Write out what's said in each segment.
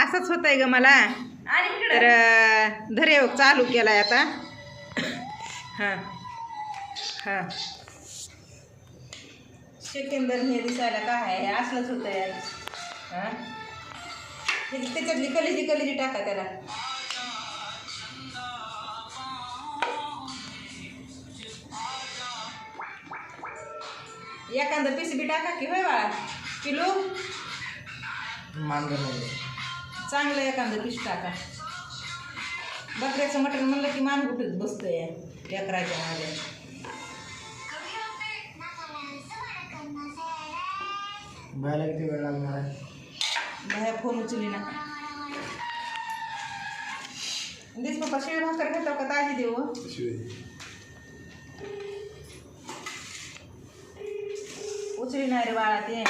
असंच होतंय ग मला. तर धरे चालू केलाय आता. हां हां सेकंदर हे दिसायला काय आहे असलंच होतं यार. हां त्याच्यातली कलेजी कलेजी टाका त्याला. एखादा पीस बी टाका की होय बाळा. किलो चांगलं एखादं पीस टाका. बकऱ्याचं मटण म्हणलं की मान कुठेच बसतंय लेकराच्या मागे. बायला किती वेळ लागणार आहे? बाया फोन उचली ना. देश पप्पा शिळे भाकर घेतो का ताजी देऊ? उचली नाही रे बाळा ते.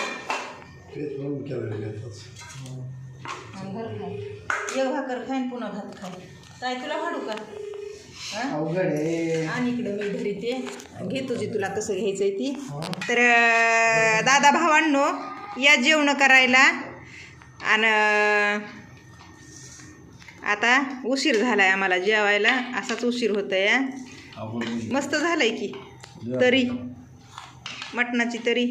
एक भाकर खाईन पुन्हा भात खाईन. काय तुला फाडू का? आणि इकडे मी धरीते घे तुझी तुला कसं घ्यायचंय ती. तर दादा भावांनो या जेवण करायला. आणि आता उशीर झालाय आम्हाला जेवायला. असाच उशीर होतोय. मस्त झालंय की तरी मटणाची तरी.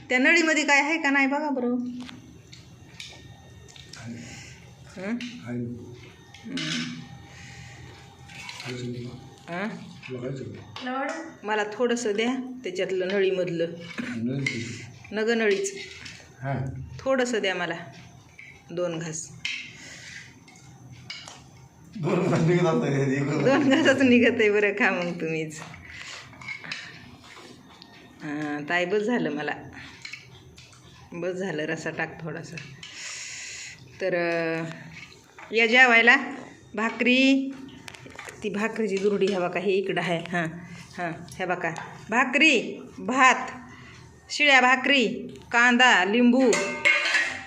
त्या नळीमध्ये काय आहे का नाही बघा बरं. मला थोडंसं द्या त्याच्यातलं नळीमधलं. नग नळीच थोडंसं द्या मला. 2 घास. 2 घासाच निघत आहे बरं. खा मग तुम्हीच. हां ताई बस झालं मला. बस झालं. रसा टाक थोडासा. तर या जेवायला. भाकरी ती भाकरीची दुरडी ह्या बघा हे इकडं आहे. हां हां ह्या बघा भाकरी भात शिळ्या भाकरी कांदा लिंबू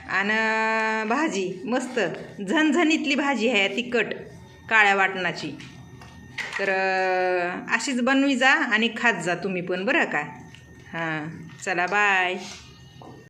आणि भाजी मस्त झणझणीतली भाजी आहे तिखट काळ्या वाटणाची. तर अशीच बनवी जा आणि खात जा तुम्ही पण बरं का. हां चला बाय.